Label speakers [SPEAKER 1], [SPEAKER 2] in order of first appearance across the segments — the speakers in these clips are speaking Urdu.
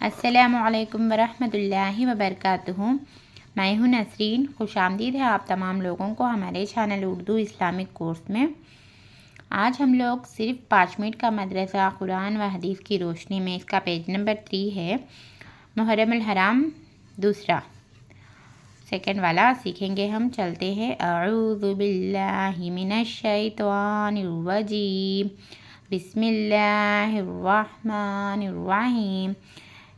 [SPEAKER 1] السلام علیکم ورحمۃ اللہ وبرکاتہ۔ میں ہوں نسرین، خوش آمدید ہے آپ تمام لوگوں کو ہمارے چینل اردو اسلامک کورس میں۔ آج ہم لوگ صرف 5 منٹ کا مدرسہ قرآن و حدیث کی روشنی میں، اس کا پیج نمبر 3 ہے، محرم الحرام دوسرا سیکنڈ والا سیکھیں گے ہم۔ چلتے ہیں۔ اعوذ باللہ من الشیطان الرجیم، بسم اللہ الرحمن الرحیم۔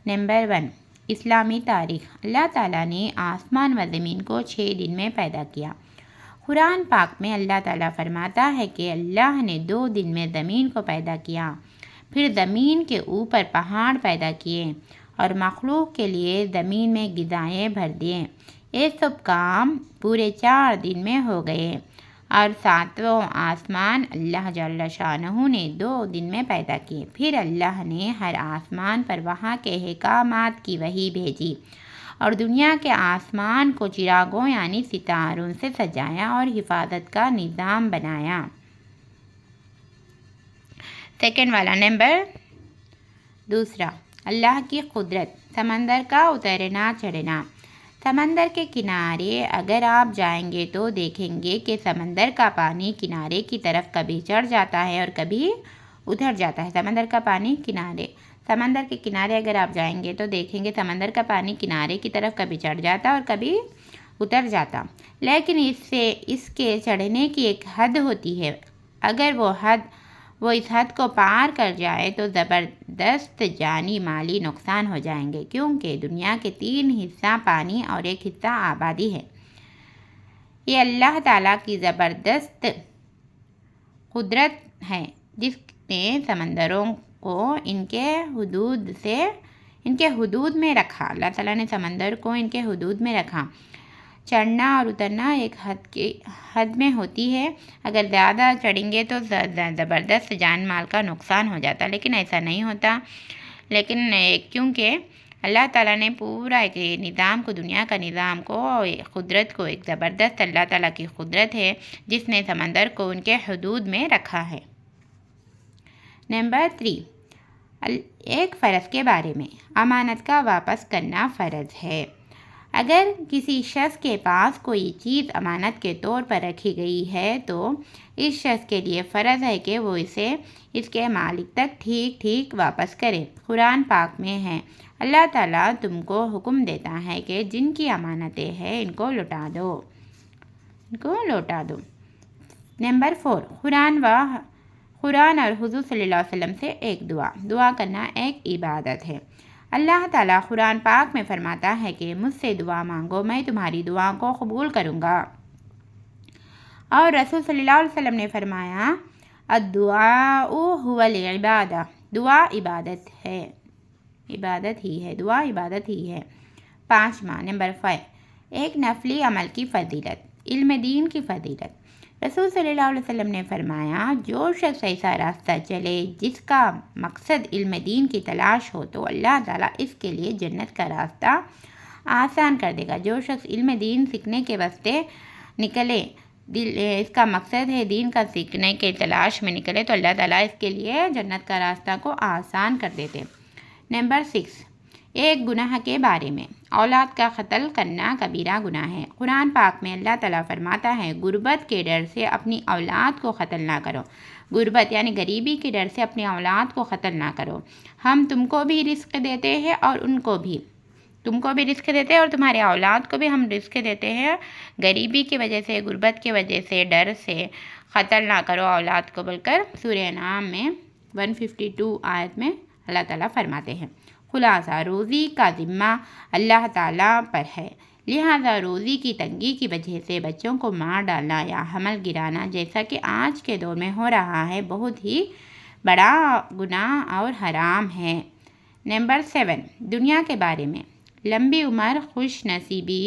[SPEAKER 1] نمبر 1، اسلامی تاریخ۔ اللہ تعالیٰ نے آسمان و زمین کو 6 دن میں پیدا کیا۔ قرآن پاک میں اللہ تعالیٰ فرماتا ہے کہ اللہ نے 2 دن میں زمین کو پیدا کیا، پھر زمین کے اوپر پہاڑ پیدا کیے اور مخلوق کے لیے زمین میں غذائیں بھر دیے۔ یہ سب کام پورے 4 دن میں ہو گئے، اور 7واں آسمان اللہ جل شانہ نے 2 دن میں پیدا کیے۔ پھر اللہ نے ہر آسمان پر وہاں کے احکامات کی وحی بھیجی اور دنیا کے آسمان کو چراغوں یعنی ستاروں سے سجایا اور حفاظت کا نظام بنایا۔ سیکنڈ والا نمبر 2، اللہ کی قدرت۔ سمندر کا اترنا چڑھنا۔ سمندر کے کنارے اگر آپ جائیں گے تو دیکھیں گے کہ سمندر کا پانی کنارے کی طرف کبھی چڑھ جاتا ہے اور کبھی اتر جاتا ہے۔ سمندر کے کنارے اگر آپ جائیں گے تو دیکھیں گے سمندر کا پانی کنارے کی طرف کبھی چڑھ جاتا اور کبھی اتر جاتا، لیکن اس کے چڑھنے کی ایک حد ہوتی ہے۔ اگر وہ اس حد کو پار کر جائے تو زبردست جانی مالی نقصان ہو جائیں گے، کیونکہ دنیا کے 3 حصہ پانی اور 1 حصہ آبادی ہے۔ یہ اللہ تعالیٰ کی زبردست قدرت ہے جس نے سمندروں کو ان کے حدود میں رکھا۔ اللہ تعالیٰ نے سمندر کو ان کے حدود میں رکھا۔ چڑھنا اور اترنا ایک حد میں ہوتی ہے۔ اگر زیادہ چڑھیں گے تو زبردست جان مال کا نقصان ہو جاتا، لیکن ایسا نہیں ہوتا۔ لیکن کیونکہ اللہ تعالیٰ نے پورا ایک نظام کو، دنیا کا نظام کو، قدرت کو، ایک زبردست اللہ تعالیٰ کی قدرت ہے جس نے سمندر کو ان کے حدود میں رکھا ہے۔ نمبر 3، ایک فرض کے بارے میں۔ امانت کا واپس کرنا فرض ہے۔ اگر کسی شخص کے پاس کوئی چیز امانت کے طور پر رکھی گئی ہے تو اس شخص کے لیے فرض ہے کہ وہ اسے اس کے مالک تک ٹھیک واپس کرے۔ قرآن پاک میں ہے، اللہ تعالیٰ تم کو حکم دیتا ہے کہ جن کی امانتیں ہیں ان کو لوٹا دو۔ نمبر 4، قرآن اور حضور صلی اللہ علیہ وسلم سے ایک دعا کرنا ایک عبادت ہے۔ اللہ تعالیٰ قرآن پاک میں فرماتا ہے کہ مجھ سے دعا مانگو، میں تمہاری دعا کو قبول کروں گا، اور رسول صلی اللہ علیہ وسلم نے فرمایا الدعاء هو العبادہ، دعا عبادت ہی ہے۔ 5واں نمبر 5، ایک نفلی عمل کی فضیلت، علم دین کی فضیلت۔ رسول صلی اللہ علیہ وسلم نے فرمایا جو شخص ایسا راستہ چلے جس کا مقصد علم دین کی تلاش ہو تو اللہ تعالیٰ اس کے لیے جنت کا راستہ آسان کر دے گا۔ جو شخص علم دین سیکھنے کے واسطے نکلے، اس کا مقصد ہے دین کا سیکھنے کے تلاش میں نکلے، تو اللہ تعالیٰ اس کے لیے جنت کا راستہ کو آسان کر دیتے۔ نمبر 6، ایک گناہ کے بارے میں۔ اولاد کا قتل کرنا کبیرہ گناہ ہے۔ قرآن پاک میں اللہ تعالیٰ فرماتا ہے غربت کے ڈر سے اپنی اولاد کو قتل نہ کرو۔ غربت یعنی غریبی کے ڈر سے اپنی اولاد کو قتل نہ کرو۔ ہم تم کو بھی رزق دیتے ہیں اور تمہارے اولاد کو بھی ہم رزق دیتے ہیں۔ غریبی کی وجہ سے، غربت کی وجہ سے، ڈر سے قتل نہ کرو اولاد کو، بول کر سورہ انعام میں 152 آیت میں اللہ تعالیٰ فرماتے ہیں۔ خلاصہ، روزی کا ذمہ اللہ تعالیٰ پر ہے، لہٰذا روزی کی تنگی کی وجہ سے بچوں کو مار ڈالنا یا حمل گرانا، جیسا کہ آج کے دور میں ہو رہا ہے، بہت ہی بڑا گناہ اور حرام ہے۔ نمبر 7، دنیا کے بارے میں۔ لمبی عمر خوش نصیبی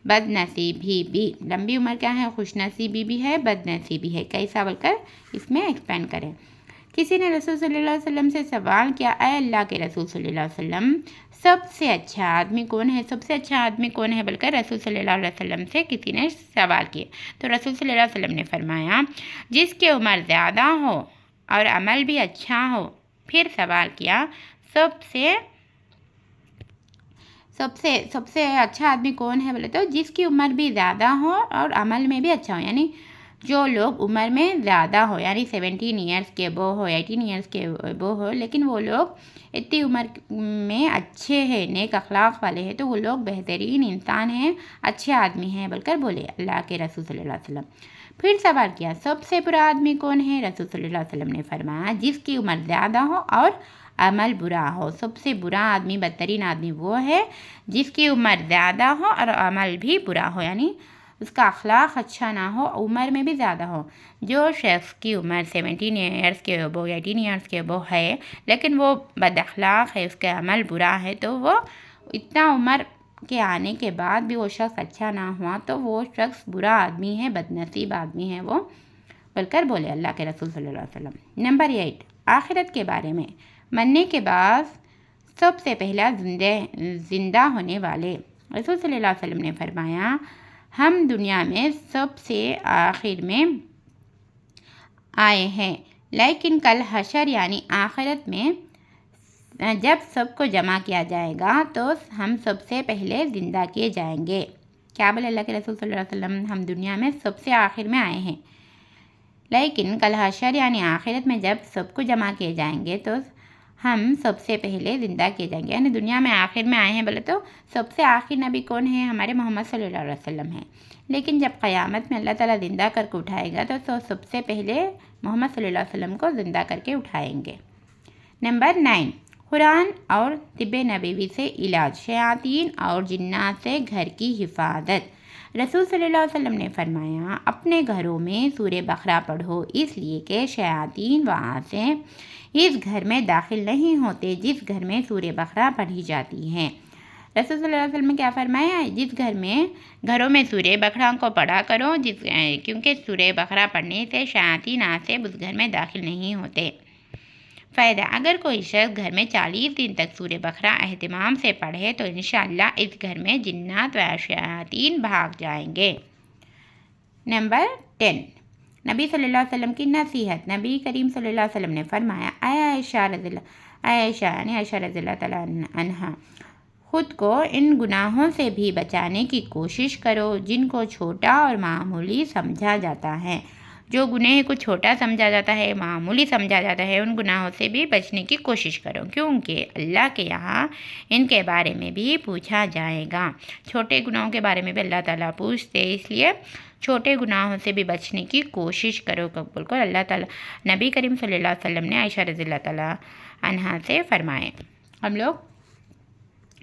[SPEAKER 1] بد نصیبی بھی۔ لمبی عمر کیا ہے؟ خوش نصیبی بھی ہے، بد نصیبی ہے۔ کیسا بول کر اس میں ایکسپلین کریں۔ کسی نے رسول صلی اللہ علیہ وسلم سے سوال کیا، اے اللہ کے رسول صلی اللہ علیہ وسلم، سب سے اچھا آدمی کون ہے؟ بول کر رسول صلی اللہ علیہ وسلم سے کسی نے سوال کیا، تو رسول صلی اللہ علیہ وسلم نے فرمایا جس کی عمر زیادہ ہو اور عمل بھی اچھا ہو۔ پھر سوال کیا، سب سے سب سے اچھا آدمی کون ہے بولے تو جس کی عمر بھی زیادہ ہو اور عمل میں بھی اچھا ہو، یعنی جو لوگ عمر میں زیادہ ہو، یعنی 17 ایئرس کے ابو ہو، 18 ایئرس کے ابو ہو، لیکن وہ لوگ اتنی عمر میں اچھے ہیں، نیک اخلاق والے ہیں، تو وہ لوگ بہترین انسان ہیں، اچھے آدمی ہیں بول کر بولے اللہ کے رسول صلی اللہ علیہ وسلم۔ پھر سوال کیا سب سے برا آدمی کون ہے؟ رسول صلی اللہ علیہ وسلم نے فرمایا جس کی عمر زیادہ ہو اور عمل برا ہو۔ سب سے برا آدمی، بدترین آدمی وہ ہے جس کی عمر زیادہ ہو اور عمل بھی برا ہو، یعنی اس کا اخلاق اچھا نہ ہو، عمر میں بھی زیادہ ہو۔ جو شخص کی عمر 17 ایئرس کے ابو، 18 ایئرس کے ابو ہے لیکن وہ بد اخلاق ہے، اس کا عمل برا ہے، تو وہ اتنا عمر کے آنے کے بعد بھی وہ شخص اچھا نہ ہوا تو وہ شخص برا آدمی ہے، بد نصیب آدمی ہے وہ بول کر بولے اللہ کے رسول صلی اللہ علیہ وسلم۔ نمبر 8، آخرت کے بارے میں۔ مرنے کے بعد سب سے پہلا زندہ ہونے والے۔ رسول صلی اللہ علیہ وسلم نے فرمایا ہم دنیا میں سب سے آخر میں آئے ہیں، لیکن کل حشر یعنی آخرت میں جب سب کو جمع کیا جائے گا تو ہم سب سے پہلے زندہ کیے جائیں گے۔ کیا بولے اللہ کے رسول صلی اللہ علیہ وسلم؟ ہم دنیا میں سب سے آخر میں آئے ہیں، لیکن کل حشر یعنی آخرت میں جب سب کو جمع کیے جائیں گے تو ہم سب سے پہلے زندہ کیے جائیں گے، یعنی دنیا میں آخر میں آئے ہیں بولے تو سب سے آخر نبی کون ہے؟ ہمارے محمد صلی اللہ علیہ وسلم ہیں، لیکن جب قیامت میں اللہ تعالیٰ زندہ کر کے اٹھائے گا تو سب سے پہلے محمد صلی اللہ علیہ وسلم کو زندہ کر کے اٹھائیں گے۔ نمبر 9، قرآن اور طب نبوی سے علاج، شیاطین اور جنات سے گھر کی حفاظت۔ رسول صلی اللہ علیہ وسلم نے فرمایا اپنے گھروں میں سورہ بقرہ پڑھو، اس لیے کہ شیاطین وہاں سے اس گھر میں داخل نہیں ہوتے جس گھر میں سورہ بقرہ پڑھی جاتی ہیں۔ رسول صلی اللہ علیہ وسلم نے کیا فرمایا؟ جس گھروں میں سورہ بقرہ کو پڑھا کرو، کیونکہ سورہ بقرہ پڑھنے سے شیاطین سے اس گھر میں داخل نہیں ہوتے۔ فائدہ، اگر کوئی شخص گھر میں 40 دن تک سورہ بقرہ اہتمام سے پڑھے تو انشاءاللہ اس گھر میں جنات و شیاطین بھاگ جائیں گے۔ نمبر 10، نبی صلی اللہ علیہ وسلم کی نصیحت۔ نبی کریم صلی اللہ علیہ وسلم نے فرمایا اے عائشہ رضی اللہ تعالیٰ عنہا، خود کو ان گناہوں سے بھی بچانے کی کوشش کرو جن کو چھوٹا اور معمولی سمجھا جاتا ہے۔ جو گناہ کو چھوٹا سمجھا جاتا ہے، معمولی سمجھا جاتا ہے، ان گناہوں سے بھی بچنے کی کوشش کرو، کیونکہ اللہ کے یہاں ان کے بارے میں بھی پوچھا جائے گا۔ چھوٹے گناہوں کے بارے میں بھی اللہ تعالیٰ پوچھتے، اس لیے چھوٹے گناہوں سے بھی بچنے کی کوشش کرو بول کر اللہ تعالیٰ نبی کریم صلی اللہ علیہ وسلم نے عائشہ رضی اللہ تعالیٰ عنہا سے فرمائے۔ ہم لوگ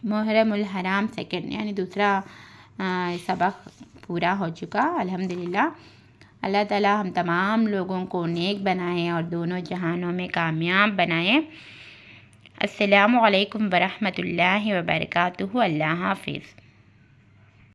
[SPEAKER 1] محرم الحرام سیکنڈ یعنی دوسرا سبق پورا ہو چکا الحمدللہ۔ اللہ تعالیٰ ہم تمام لوگوں کو نیک بنائے اور دونوں جہانوں میں کامیاب بنائے۔ السلام علیکم ورحمۃ اللہ وبرکاتہ۔ اللہ حافظ۔